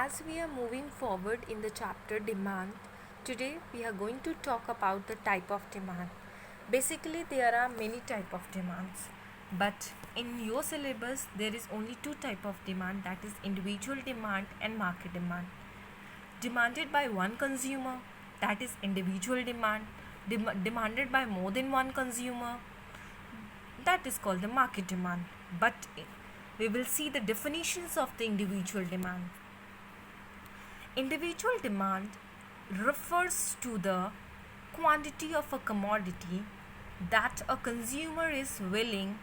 As we are moving forward in the chapter demand, today we are going to talk about the type of demand. Basically, there are many type of demands, but in your syllabus there is only two type of demand, that is individual demand and market demand. Demanded by one consumer, that is individual demand. Demanded by more than one consumer, that is called the market demand. But we will see the definitions of the individual demand. Individual demand refers to the quantity of a commodity that a consumer is willing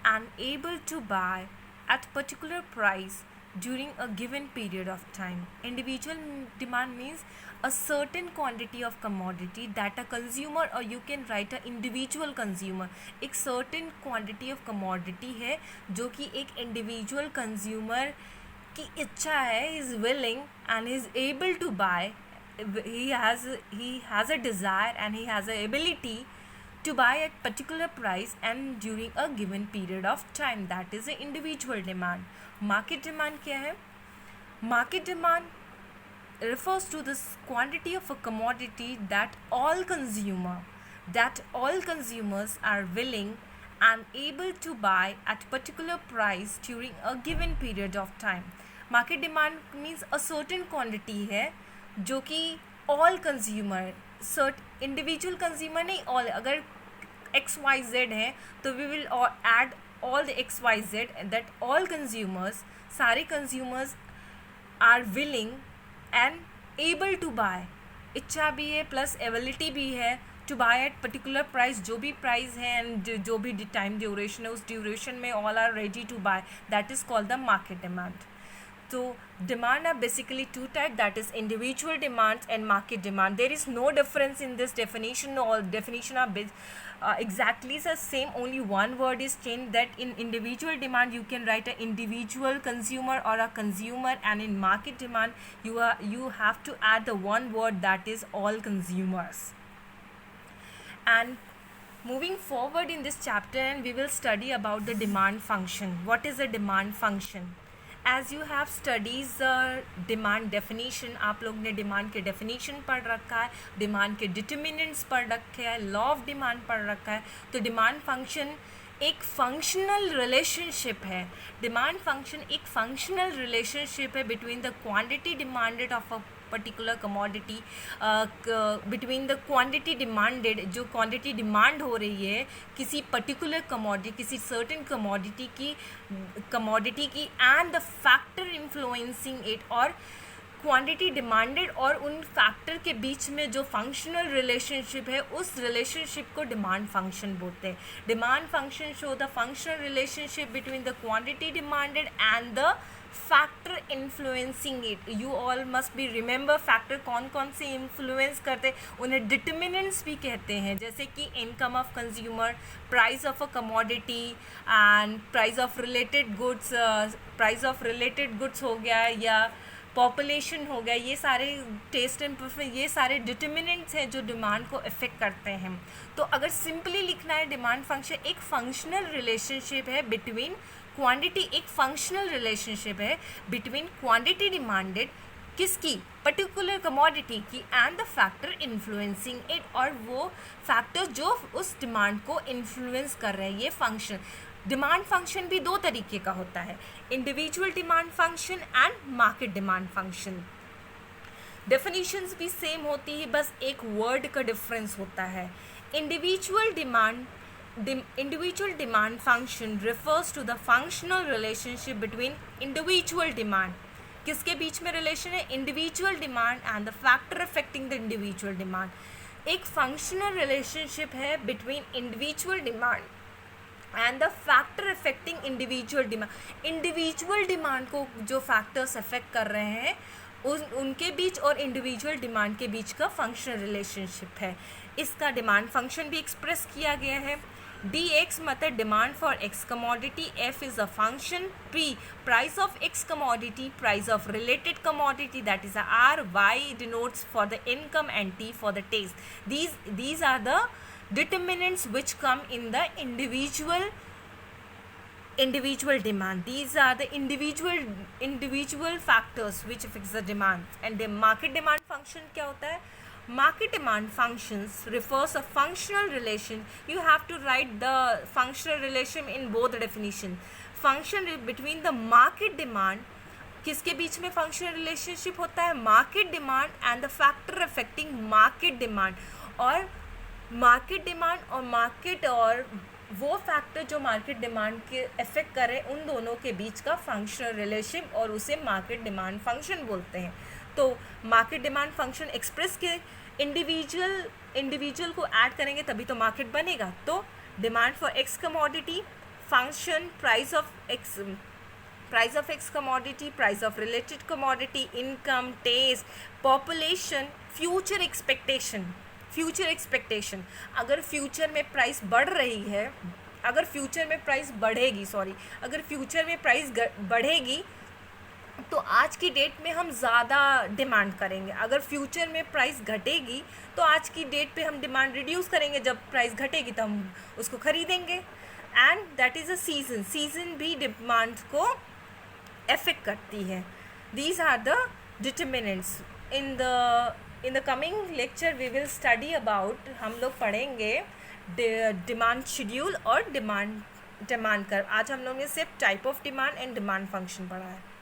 and able to buy at particular price during a given period of time. Individual demand means a certain quantity of commodity that a consumer, or you can write a individual consumer, एक certain quantity of commodity है जो कि एक individual consumer की इच्छा है, is willing and is able to buy. He has a desire and he has a ability to buy at particular price and during a given period of time. That is an individual demand. Market demand क्या है? Market demand refers to this quantity of a commodity that all consumers are willing and able to buy at particular price during a given period of time. Market demand means a certain quantity है जो कि all consumer, individual consumer नहीं, all, अगर XYZ है तो we will add all the XYZ, that all consumers, सारे consumers are willing and able to buy, इच्छा भी है प्लस एबिलिटी भी है to buy at particular price, जो भी प्राइस है एंड जो भी टाइम ड्यूरेशन है उस ड्यूरेशन में all are ready to buy. That is called the market demand. So demand are basically two types, that is individual demand and market demand. There is no difference in this definition. All definition are exactly the same, only one word is changed, that in individual demand you can write an individual consumer or a consumer, and in market demand you have to add the one word, that is all consumers. And moving forward in this chapter, and we will study about the demand function. What is a demand function? As you have studies demand definition, आप लोग ने demand के definition पढ़ रखा है, demand के determinants पढ़ रखे हैं, लॉ ऑफ डिमांड पढ़ रखा है. तो डिमांड फंक्शन एक फंक्शनल रिलेशनशिप है. डिमांड फंक्शन एक फंक्शनल रिलेशनशिप है between the quantity demanded of a particular commodity, between the quantity demanded, जो क्वांटिटी डिमांड हो रही है किसी पर्टिकुलर कमोडिटी, किसी सर्टेन कमोडिटी की and the factor influencing it, और क्वांटिटी डिमांडेड और उन फैक्टर के बीच में जो फंक्शनल रिलेशनशिप है, उस रिलेशनशिप को डिमांड फंक्शन बोलते हैं. Demand function show the functional relationship between the quantity demanded and the factor influencing it. You all must be remember factor कौन कौन से इन्फ्लुएंस करते हैं, उन्हें डिटर्मिनेंट्स भी कहते हैं, जैसे कि income of consumer, price of a commodity and price of related goods हो गया, या पॉपुलेशन हो गया. ये सारे टेस्ट एंड प्रेफरेंस, ये सारे डिटर्मिनेंट्स हैं जो डिमांड को इफेक्ट करते हैं. तो अगर सिंपली लिखना है, डिमांड फंक्शन एक फंक्शनल रिलेशनशिप है बिटवीन क्वांटिटी, एक फंक्शनल रिलेशनशिप है बिटवीन क्वांटिटी डिमांडेड किसकी, पर्टिकुलर कमोडिटी की, and the factor influencing it, और वो फैक्टर जो उस डिमांड को इन्फ्लुएंस कर रहे हैं. ये फंक्शन, डिमांड फंक्शन भी दो तरीके का होता है, individual demand function and market demand function. Definitions भी सेम होती है, बस एक वर्ड का डिफरेंस होता है. Individual demand function refers to the functional relationship between individual demand. किसके बीच में रिलेशन है, individual demand and the factor affecting the individual demand. एक फंक्शनल रिलेशनशिप है between individual demand and the factor affecting individual demand. Individual demand को जो factors affect कर रहे हैं उनके बीच और इंडिविजुअल डिमांड के बीच का फंक्शनल रिलेशनशिप है. इसका डिमांड फंक्शन भी एक्सप्रेस किया गया है. dx मतलब demand for x commodity, f is a function, p price of x commodity, price of related commodity, that is r, y denotes for the income and t for the taste. These are the determinants which come in the individual individual demand. These are the individual factors which fix the demand. And the market demand function क्या होता है? Market demand functions refers a functional relation. You have to write the functional relation in both definition. Function between the market demand, किसके बीच में functional relationship होता है? Market demand and the factor affecting market demand. और market demand और market और वो factor जो market demand के अफेक्ट करें, उन दोनों के बीच का फंक्शनल रिलेशन, और उसे मार्केट डिमांड फंक्शन बोलते हैं. तो मार्केट डिमांड फंक्शन एक्सप्रेस के इंडिविजुअल को ऐड करेंगे तभी तो मार्केट बनेगा. तो demand for x commodity, function price of x commodity, price of related commodity, income, taste, population, future expectation. अगर फ्यूचर में प्राइस बढ़ रही है, अगर फ्यूचर में प्राइस बढ़ेगी तो आज की डेट में हम ज़्यादा डिमांड करेंगे. अगर फ्यूचर में प्राइस घटेगी तो आज की डेट पे हम डिमांड रिड्यूस करेंगे. जब प्राइस घटेगी तो हम उसको खरीदेंगे. And that is a season भी डिमांड को अफेक्ट करती है. These are the determinants. In the coming lecture we will study about, हम लोग पढ़ेंगे डिमांड शेड्यूल और डिमांड कर. आज हम लोग ने सिर्फ type of demand and demand function पढ़ा है.